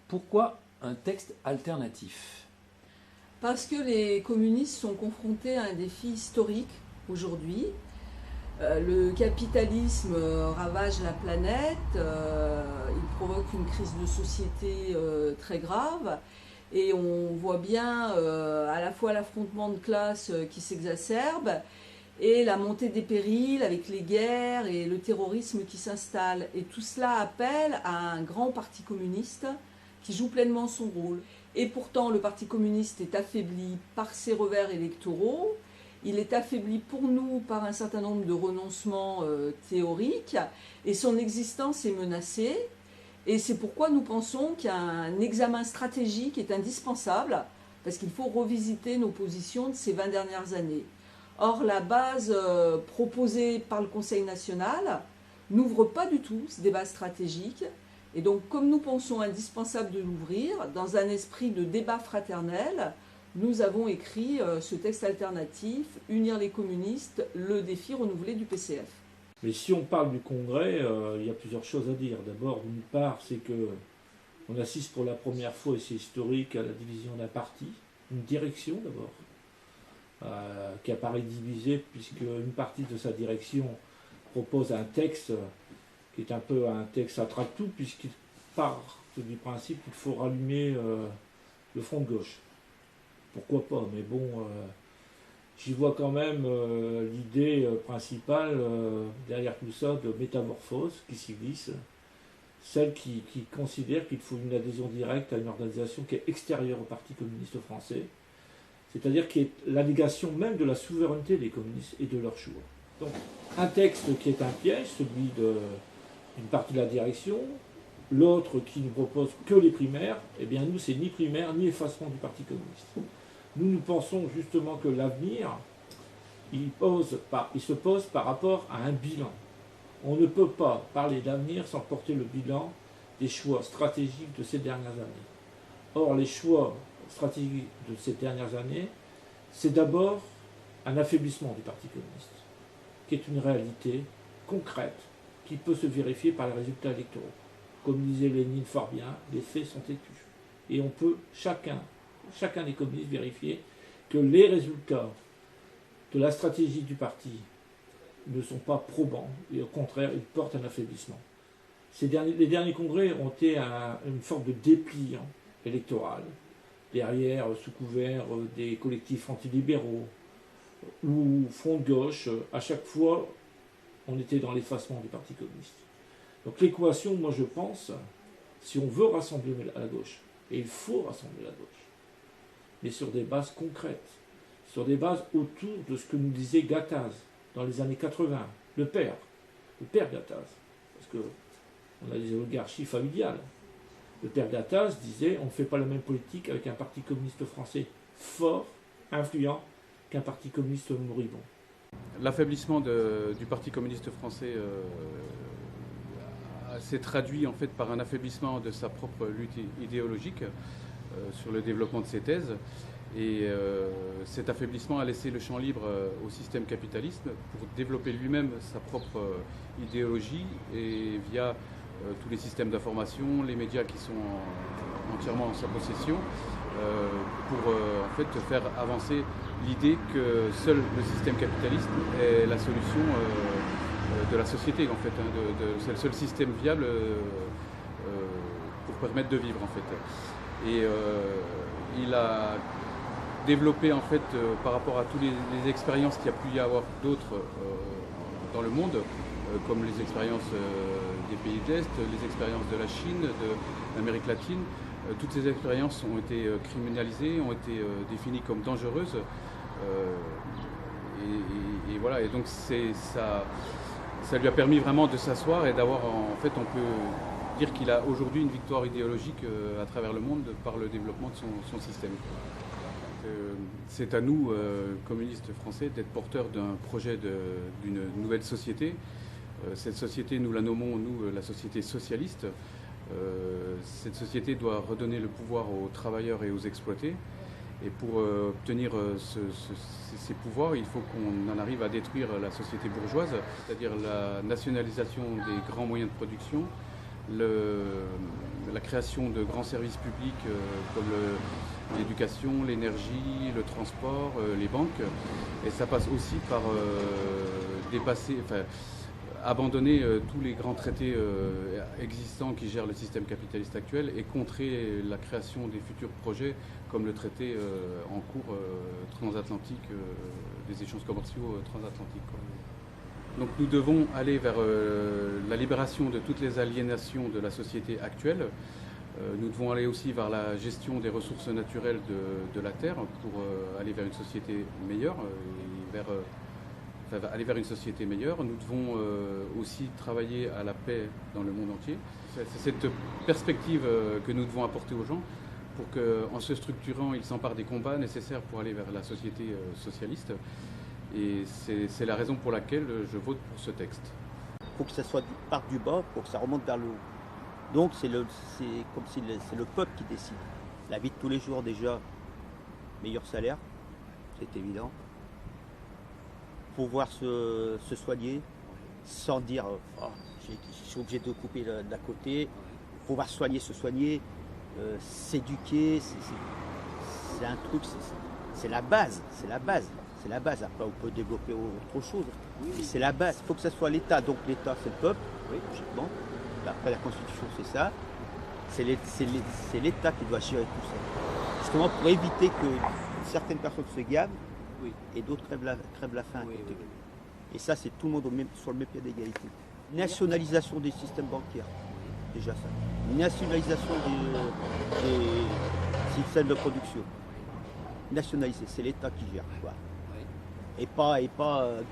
Pourquoi un texte alternatif? Parce que les communistes sont confrontés à un défi historique aujourd'hui. Le capitalisme ravage la planète, il provoque une crise de société très grave et on voit bien à la fois l'affrontement de classes qui s'exacerbe et la montée des périls avec les guerres et le terrorisme qui s'installe. Et tout cela appelle à un grand parti communiste qui joue pleinement son rôle. Et pourtant, le Parti communiste est affaibli par ses revers électoraux. Il est affaibli pour nous par un certain nombre de renoncements théoriques et son existence est menacée. Et c'est pourquoi nous pensons qu'un examen stratégique est indispensable parce qu'il faut revisiter nos positions de ces 20 dernières années. Or, la base proposée par le Conseil national n'ouvre pas du tout ce débat stratégique. Et donc, comme nous pensons indispensable de l'ouvrir, dans un esprit de débat fraternel, nous avons écrit ce texte alternatif, Unir les communistes, le défi renouvelé du PCF. Mais si on parle du Congrès, il y a plusieurs choses à dire. D'abord, d'une part, c'est qu'on assiste pour la première fois, et c'est historique, à la division d'un parti, une direction d'abord, qui apparaît divisée, puisque une partie de sa direction propose un texte qui est un peu un texte attrape-tout, puisqu'il part du principe qu'il faut rallumer le front de gauche. Pourquoi pas, mais bon, j'y vois quand même l'idée principale derrière tout ça de métamorphose qui s'y glisse, celle qui considère qu'il faut une adhésion directe à une organisation qui est extérieure au Parti communiste français, c'est-à-dire qui est la négation même de la souveraineté des communistes et de leur choix. Donc, un texte qui est un piège, celui d'une partie de la direction, l'autre qui ne propose que les primaires, eh bien nous, c'est ni primaire ni effacement du Parti communiste. Nous pensons justement que l'avenir, il se pose par rapport à un bilan. On ne peut pas parler d'avenir sans porter le bilan des choix stratégiques de ces dernières années. Or, les choix stratégiques de ces dernières années, c'est d'abord un affaiblissement du Parti communiste, qui est une réalité concrète, qui peut se vérifier par les résultats électoraux. Comme disait Lénine fort bien, les faits sont têtus. Et on peut, chacun des communistes, vérifier que les résultats de la stratégie du parti ne sont pas probants, et au contraire, ils portent un affaiblissement. Les derniers congrès ont été une forme de dépli électoral, derrière, sous couvert des collectifs antilibéraux, ou front de gauche, à chaque fois, on était dans l'effacement du Parti communiste. Donc l'équation, moi je pense, si on veut rassembler la gauche, et il faut rassembler la gauche, mais sur des bases concrètes, sur des bases autour de ce que nous disait Gattaz dans les années 80, le père Gattaz, parce qu'on a des oligarchies familiales. Le père Gattaz disait on ne fait pas la même politique avec un parti communiste français fort, influent, qu'un parti communiste moribond. L'affaiblissement du Parti communiste français s'est traduit en fait par un affaiblissement de sa propre lutte idéologique sur le développement de ses thèses. Et cet affaiblissement a laissé le champ libre au système capitaliste pour développer lui-même sa propre idéologie et via tous les systèmes d'information, les médias qui sont entièrement en sa possession, pour en fait faire avancer l'idée que seul le système capitaliste est la solution de la société en fait, c'est le seul système viable pour permettre de vivre en fait. Et il a développé en fait par rapport à toutes les expériences qu'il y a pu y avoir d'autres dans le monde, comme les expériences des pays de l'Est, les expériences de la Chine, de l'Amérique latine. Toutes ces expériences ont été criminalisées, ont été définies comme dangereuses. Et voilà, et donc ça lui a permis vraiment de s'asseoir et d'avoir, en fait, on peut dire qu'il a aujourd'hui une victoire idéologique à travers le monde par le développement de son système. C'est à nous, communistes français, d'être porteurs d'un projet d'une nouvelle société. Cette société, nous la nommons, nous, la société socialiste. Cette société doit redonner le pouvoir aux travailleurs et aux exploités. Et pour obtenir ces pouvoirs, il faut qu'on en arrive à détruire la société bourgeoise, c'est-à-dire la nationalisation des grands moyens de production, la création de grands services publics comme l'éducation, l'énergie, le transport, les banques. Et ça passe aussi par abandonner tous les grands traités existants qui gèrent le système capitaliste actuel et contrer la création des futurs projets comme le traité en cours transatlantique, des échanges commerciaux transatlantiques. Donc nous devons aller vers la libération de toutes les aliénations de la société actuelle. Nous devons aller aussi vers la gestion des ressources naturelles de la Terre pour aller vers une société meilleure, aller vers une société meilleure. Nous devons aussi travailler à la paix dans le monde entier. C'est cette perspective que nous devons apporter aux gens pour qu'en se structurant, ils s'emparent des combats nécessaires pour aller vers la société socialiste. Et c'est la raison pour laquelle je vote pour ce texte. Il faut que ça parte du bas pour que ça remonte vers le haut. Donc c'est comme si c'est le peuple qui décide. La vie de tous les jours déjà, meilleur salaire, c'est évident. Pouvoir se soigner sans dire oh, je suis obligé de couper d'à côté. Pouvoir se soigner, s'éduquer, c'est un truc, c'est la base, c'est la base. C'est la base, après on peut développer autre chose. Mais c'est la base, il faut que ce soit l'État. Donc l'État c'est le peuple, oui, logiquement. Après la Constitution c'est ça. C'est l'État qui doit gérer tout ça. Justement pour éviter que certaines personnes se gavent et d'autres crèvent la faim. Et ça c'est tout le monde sur le même pied d'égalité. Nationalisation des systèmes bancaires, déjà ça. Nationalisation des systèmes de production. Nationaliser, c'est l'État qui gère. Quoi. Et pas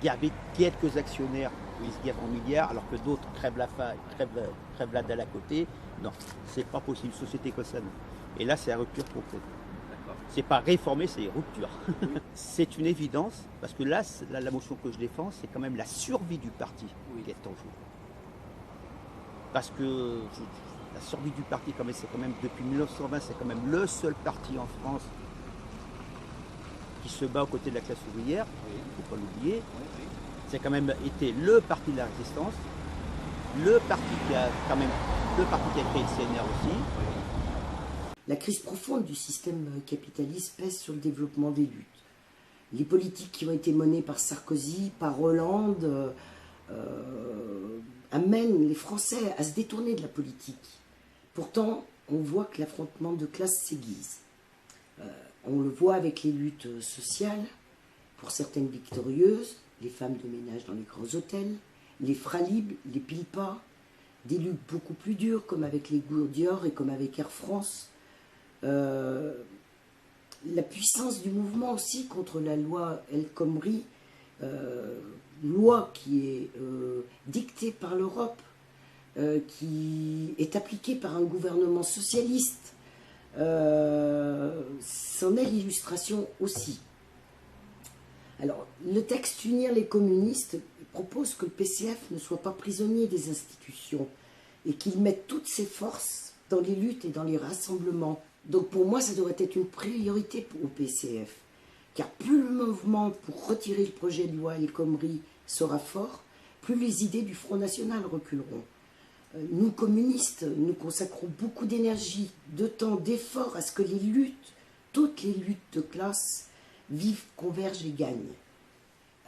gaver quelques actionnaires où ils se gavent en milliards alors que d'autres crèvent la faim, crèvent la dalle à côté. Non, c'est pas possible, une société comme ça. Non. Et là, c'est la rupture complète. C'est pas réformer, c'est rupture. C'est une évidence, parce que là, la motion que je défends, c'est quand même la survie du parti qui est en jeu. Parce que la survie du parti, c'est quand même depuis 1920, c'est quand même le seul parti en France qui se bat aux côtés de la classe ouvrière, il ne faut pas l'oublier. C'est quand même été le parti de la résistance, le parti qui a créé le CNR aussi. La crise profonde du système capitaliste pèse sur le développement des luttes. Les politiques qui ont été menées par Sarkozy, par Hollande, amènent les Français à se détourner de la politique. Pourtant, on voit que l'affrontement de classe s'aiguise. On le voit avec les luttes sociales, pour certaines victorieuses, les femmes de ménage dans les grands hôtels, les fralibles, les pile-pas, des luttes beaucoup plus dures, comme avec les Gourdior et comme avec Air France. La puissance du mouvement aussi contre la loi El Khomri, loi qui est dictée par l'Europe, qui est appliquée par un gouvernement socialiste, c'en est l'illustration aussi. Alors, le texte Unir les communistes propose que le PCF ne soit pas prisonnier des institutions et qu'il mette toutes ses forces dans les luttes et dans les rassemblements. Donc pour moi, ça devrait être une priorité au PCF, car plus le mouvement pour retirer le projet de loi El Khomri sera fort, plus les idées du Front National reculeront. Nous, communistes, nous consacrons beaucoup d'énergie, de temps, d'efforts à ce que les luttes, toutes les luttes de classe, vivent, convergent et gagnent.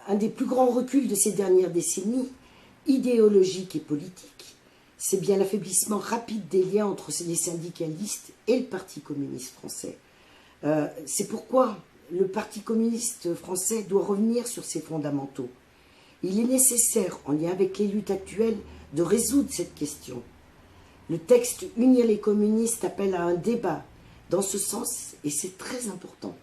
Un des plus grands reculs de ces dernières décennies, idéologique et politique, c'est bien l'affaiblissement rapide des liens entre les syndicalistes et le Parti communiste français. C'est pourquoi le Parti communiste français doit revenir sur ses fondamentaux. Il est nécessaire, en lien avec les luttes actuelles, de résoudre cette question. Le texte Unir les communistes appelle à un débat dans ce sens et c'est très important.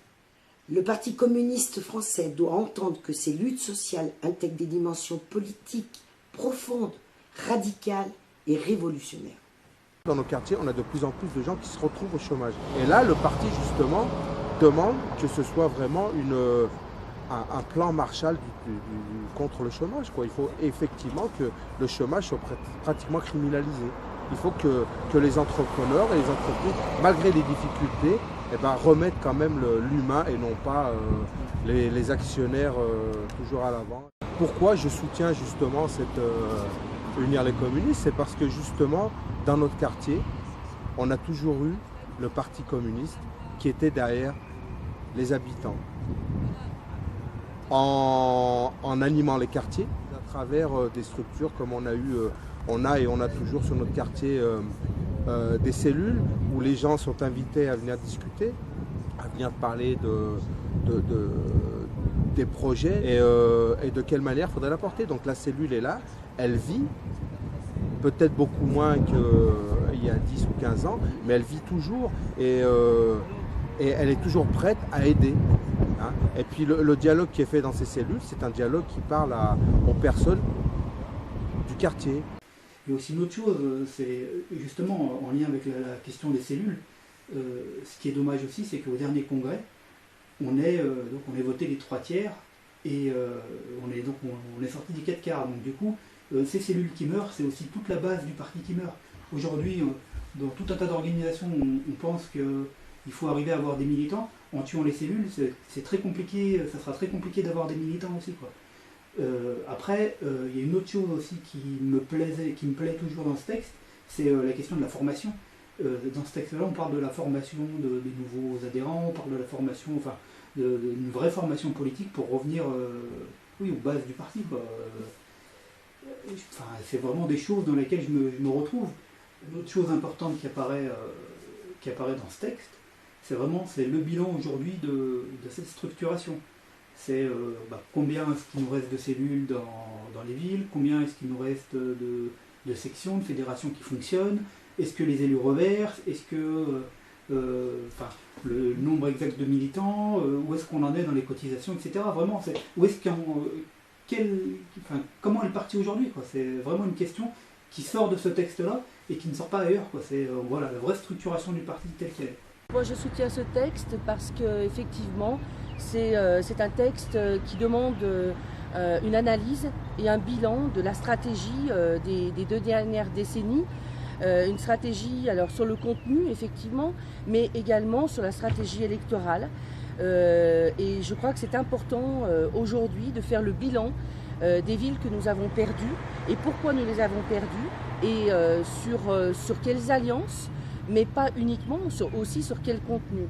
Le Parti communiste français doit entendre que ces luttes sociales intègrent des dimensions politiques profondes, radicales et révolutionnaires. Dans nos quartiers, on a de plus en plus de gens qui se retrouvent au chômage. Et là, le parti, justement, demande que ce soit vraiment un plan Marshall contre le chômage, quoi. Il faut effectivement que le chômage soit pratiquement criminalisé. Il faut que les entrepreneurs et les entreprises, malgré les difficultés, remettent quand même l'humain et non pas les actionnaires toujours à l'avant. Pourquoi je soutiens justement unir les communistes, c'est parce que justement, dans notre quartier, on a toujours eu le parti communiste qui était derrière les habitants. En animant les quartiers, à travers des structures comme on a toujours sur notre quartier des cellules où les gens sont invités à venir discuter, à venir parler des projets et de quelle manière il faudrait l'apporter. Donc la cellule est là, elle vit, peut-être beaucoup moins qu'il y a 10 ou 15 ans, mais elle vit toujours et elle est toujours prête à aider. Hein. Et puis le dialogue qui est fait dans ces cellules, c'est un dialogue qui parle aux personnes du quartier. Il y a aussi une autre chose, c'est justement en lien avec la question des cellules, ce qui est dommage aussi, c'est qu'au dernier congrès, on est voté les 3/4 et on est sorti des 4/4. Donc du coup, ces cellules qui meurent, c'est aussi toute la base du parti qui meurt. Aujourd'hui, dans tout un tas d'organisations, on pense qu'il faut arriver à avoir des militants. En tuant les cellules, c'est très compliqué, ça sera très compliqué d'avoir des militants aussi, quoi. Après, il y a une autre chose aussi qui me plaît toujours dans ce texte, c'est la question de la formation. Dans ce texte-là, on parle de la formation des nouveaux adhérents, on parle de la formation, d'une vraie formation politique pour revenir aux bases du parti, quoi. C'est vraiment des choses dans lesquelles je me retrouve. Une autre chose importante qui apparaît dans ce texte, c'est le bilan aujourd'hui de cette structuration. C'est combien est-ce qu'il nous reste de cellules dans les villes, combien est-ce qu'il nous reste de sections, de fédérations qui fonctionnent, est-ce que les élus reversent, est-ce que le nombre exact de militants, où est-ce qu'on en est dans les cotisations, etc. Vraiment, comment est le parti aujourd'hui, quoi. C'est vraiment une question qui sort de ce texte-là et qui ne sort pas ailleurs, quoi. C'est la vraie structuration du parti telle qu'elle est. Moi, je soutiens ce texte parce qu'effectivement, c'est un texte qui demande une analyse et un bilan de la stratégie des 2 dernières décennies. Une stratégie alors sur le contenu, effectivement, mais également sur la stratégie électorale. Et je crois que c'est important aujourd'hui de faire le bilan des villes que nous avons perdues et pourquoi nous les avons perdues et sur quelles alliances, mais pas uniquement, aussi sur quel contenu.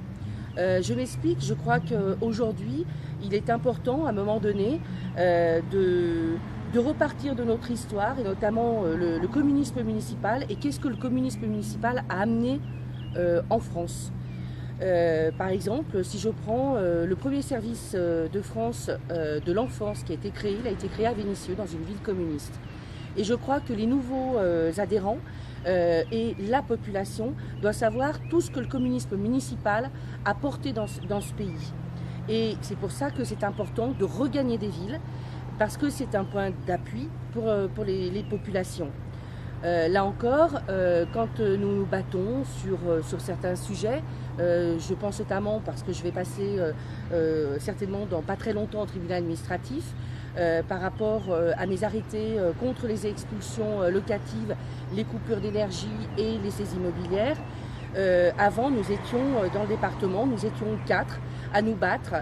Je m'explique, je crois qu'aujourd'hui, il est important, à un moment donné, de repartir de notre histoire, et notamment le communisme municipal, et qu'est-ce que le communisme municipal a amené en France. Par exemple, si je prends le premier service de France de l'enfance qui a été créé, il a été créé à Vénissieux, dans une ville communiste. Et je crois que les nouveaux adhérents et la population doivent savoir tout ce que le communisme municipal a porté dans ce pays. Et c'est pour ça que c'est important de regagner des villes, parce que c'est un point d'appui pour les populations. Là encore, quand nous nous battons sur certains sujets, je pense notamment, parce que je vais passer certainement dans pas très longtemps au tribunal administratif, par rapport à mes arrêtés contre les expulsions locatives, les coupures d'énergie et les saisies immobilières. Avant, nous étions dans le département, nous étions 4 à nous battre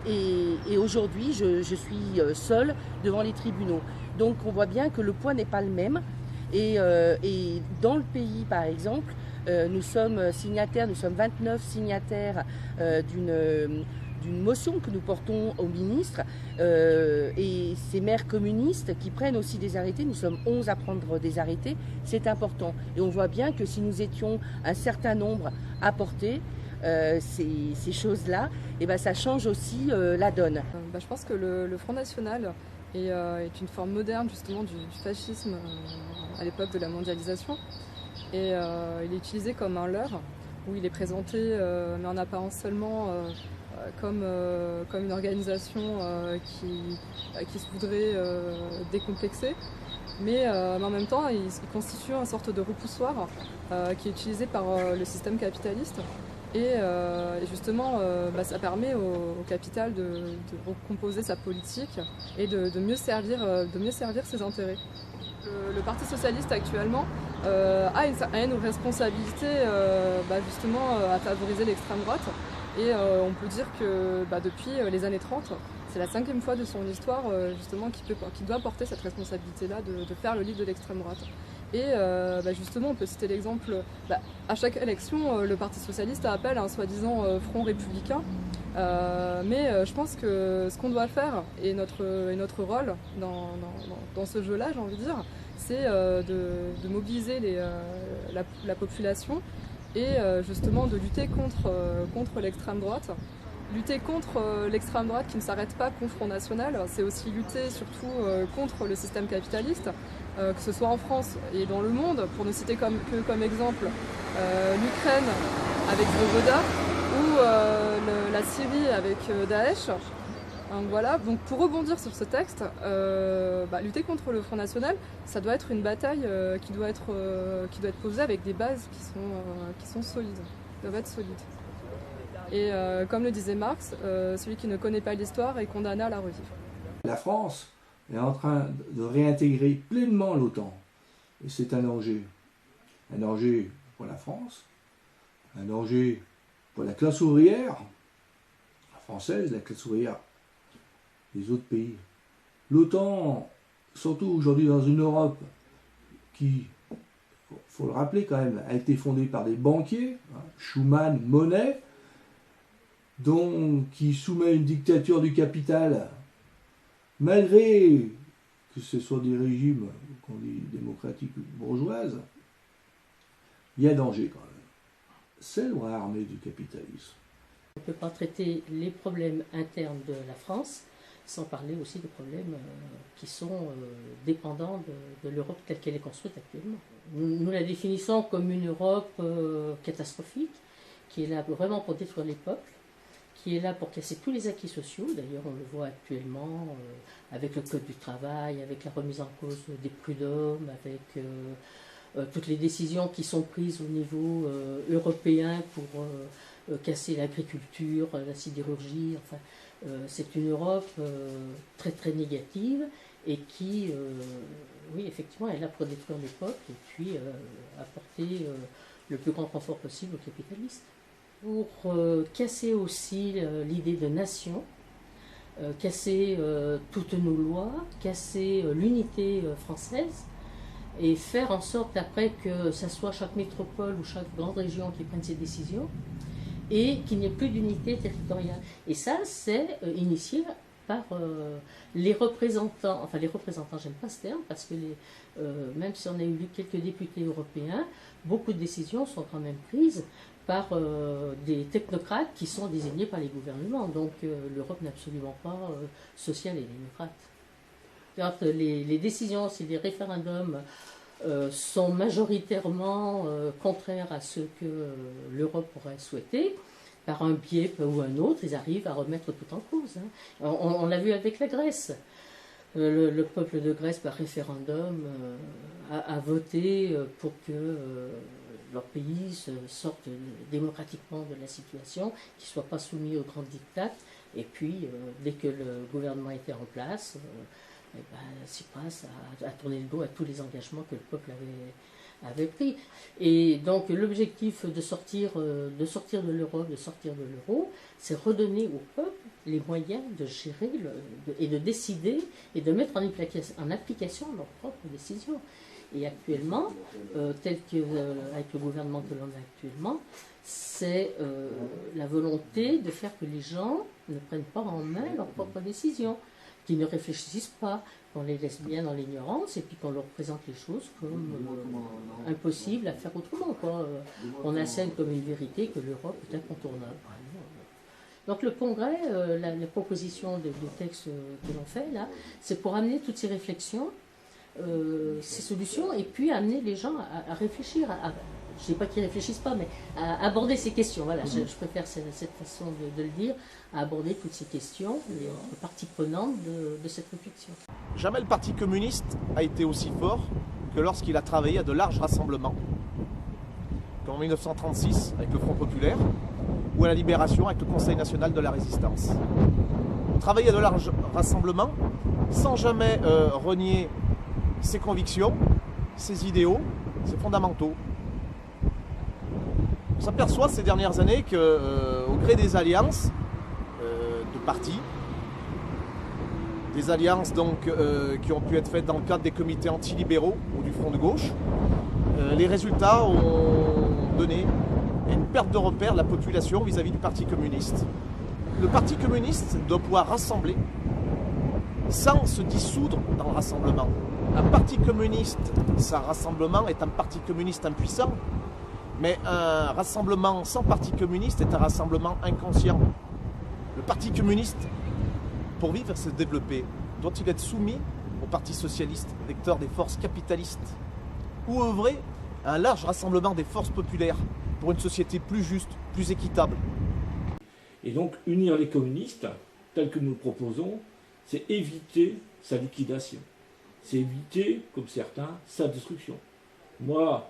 et aujourd'hui, je suis seule devant les tribunaux. Donc on voit bien que le poids n'est pas le même et dans le pays, par exemple, nous sommes signataires, nous sommes 29 signataires d'une motion que nous portons au ministre et ces maires communistes qui prennent aussi des arrêtés, nous sommes 11 à prendre des arrêtés, c'est important. Et on voit bien que si nous étions un certain nombre à porter ces choses-là, et ben ça change aussi la donne. Je pense que le Front National est une forme moderne justement du fascisme à l'époque de la mondialisation. Et il est utilisé comme un leurre, où il est présenté, mais en apparence seulement, comme une organisation qui se voudrait décomplexer. Mais en même temps, il constitue une sorte de repoussoir qui est utilisé par le système capitaliste. Et justement, ça permet au capital de recomposer sa politique et de mieux servir ses intérêts. Le Parti socialiste actuellement a une responsabilité justement à favoriser l'extrême droite et on peut dire que depuis les années 30, C'est la 5e fois de son histoire justement qui doit porter cette responsabilité-là de faire le livre de l'extrême droite. Et justement, on peut citer l'exemple, à chaque élection, le Parti Socialiste appelle à un soi-disant front républicain. Mais je pense que ce qu'on doit faire, et notre rôle dans ce jeu-là, j'ai envie de dire, c'est de mobiliser la population et justement de lutter contre l'extrême droite. Lutter contre l'extrême droite qui ne s'arrête pas qu'au Front National, c'est aussi lutter surtout contre le système capitaliste, que ce soit en France et dans le monde, pour ne citer comme exemple l'Ukraine avec Svoboda ou la Syrie avec Daesh. Donc voilà, donc pour rebondir sur ce texte, lutter contre le Front National, ça doit être une bataille qui doit être posée avec des bases qui sont solides, doivent être solides. Et comme le disait Marx, celui qui ne connaît pas l'histoire est condamné à la revivre. La France est en train de réintégrer pleinement l'OTAN. Et c'est un danger. Un danger pour la France, un danger pour la classe ouvrière, la française, la classe ouvrière des autres pays. L'OTAN, surtout aujourd'hui dans une Europe qui, il faut le rappeler quand même, a été fondée par des banquiers, Schuman, Monnet, qui soumet une dictature du capital, malgré que ce soit des régimes qu'on dit démocratiques bourgeoises, il y a danger quand même. C'est le bras armé du capitalisme. On ne peut pas traiter les problèmes internes de la France sans parler aussi des problèmes qui sont dépendants de l'Europe telle qu'elle est construite actuellement. Nous la définissons comme une Europe catastrophique, qui est là vraiment pour détruire les peuples, qui est là pour casser tous les acquis sociaux. D'ailleurs, on le voit actuellement avec le Code du travail, avec la remise en cause des prud'hommes, avec toutes les décisions qui sont prises au niveau européen pour casser l'agriculture, la sidérurgie. Enfin, c'est une Europe très très négative et qui, oui, effectivement, est là pour détruire les peuples et puis apporter le plus grand confort possible aux capitalistes. Pour casser aussi l'idée de nation, casser toutes nos lois, casser l'unité française et faire en sorte après que ce soit chaque métropole ou chaque grande région qui prenne ses décisions et qu'il n'y ait plus d'unité territoriale. Et ça, c'est initié par les représentants, j'aime pas ce terme, parce que même si on a eu quelques députés européens, beaucoup de décisions sont quand même prises par des technocrates qui sont désignés par les gouvernements. Donc l'Europe n'est absolument pas sociale et démocrate. Les décisions, si les référendums sont majoritairement contraires à ce que l'Europe aurait souhaité, par un biais ou un autre, ils arrivent à remettre tout en cause. On l'a vu avec la Grèce. Le peuple de Grèce, par référendum, a voté pour que leur pays sorte démocratiquement de la situation, qu'ils ne soient pas soumis aux grands diktats. Et puis, dès que le gouvernement était en place, Tsipras a tourné le dos à tous les engagements que le peuple avait pris. Et donc l'objectif de sortir de l'Europe, de sortir de l'euro, c'est redonner au peuple les moyens de gérer et de décider et de mettre en application leurs propres décisions. Et actuellement, tel que avec le gouvernement que l'on a actuellement, c'est la volonté de faire que les gens ne prennent pas en main leurs propres décisions, qu'ils ne réfléchissent pas, qu'on les laisse bien dans l'ignorance et puis qu'on leur présente les choses comme impossibles à faire autrement, quoi. On assène comme une vérité que l'Europe est incontournable. Donc le Congrès, la proposition de texte que l'on fait là, c'est pour amener toutes ces réflexions, ces solutions, et puis amener les gens à réfléchir, je ne dis pas qu'ils ne réfléchissent pas, mais à aborder ces questions. Voilà, je préfère cette façon de le dire, à aborder toutes ces questions, les parties prenantes de cette réflexion. Jamais le Parti communiste a été aussi fort que lorsqu'il a travaillé à de larges rassemblements, comme en 1936 avec le Front populaire, ou à la Libération avec le Conseil national de la résistance. On travaillait à de larges rassemblements sans jamais renier ses convictions, ses idéaux, ses fondamentaux. On s'aperçoit ces dernières années qu'au gré des alliances de partis, des alliances donc, qui ont pu être faites dans le cadre des comités antilibéraux ou du Front de gauche. Les résultats ont donné une perte de repère de la population vis-à-vis du Parti communiste. Le Parti communiste doit pouvoir rassembler sans se dissoudre dans le rassemblement. Un parti communiste sans rassemblement est un parti communiste impuissant, mais un rassemblement sans parti communiste est un rassemblement inconscient. Le Parti communiste, pour vivre et se développer, doit-il être soumis au Parti socialiste, vecteur des forces capitalistes, ou œuvrer à un large rassemblement des forces populaires pour une société plus juste, plus équitable. Et donc unir les communistes, tel que nous le proposons, c'est éviter sa liquidation. C'est éviter, comme certains, sa destruction. Moi,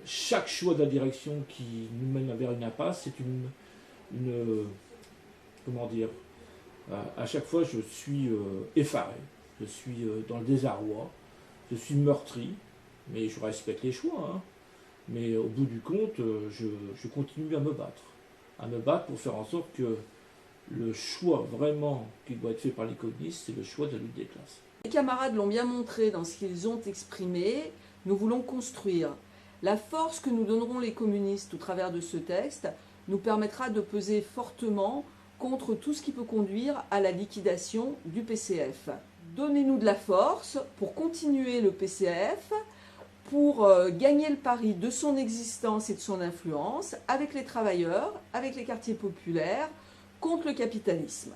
chaque choix de la direction qui nous mène vers une impasse, c'est comment dire, à chaque fois je suis effaré, je suis dans le désarroi, je suis meurtri, mais je respecte les choix. Hein. Mais au bout du compte, je continue à me battre pour faire en sorte que le choix vraiment qui doit être fait par les communistes, c'est le choix de la lutte des classes. Les camarades l'ont bien montré dans ce qu'ils ont exprimé, nous voulons construire. La force que nous donneront les communistes au travers de ce texte nous permettra de peser fortement contre tout ce qui peut conduire à la liquidation du PCF. Donnez-nous de la force pour continuer le PCF, pour gagner le pari de son existence et de son influence avec les travailleurs, avec les quartiers populaires, contre le capitalisme.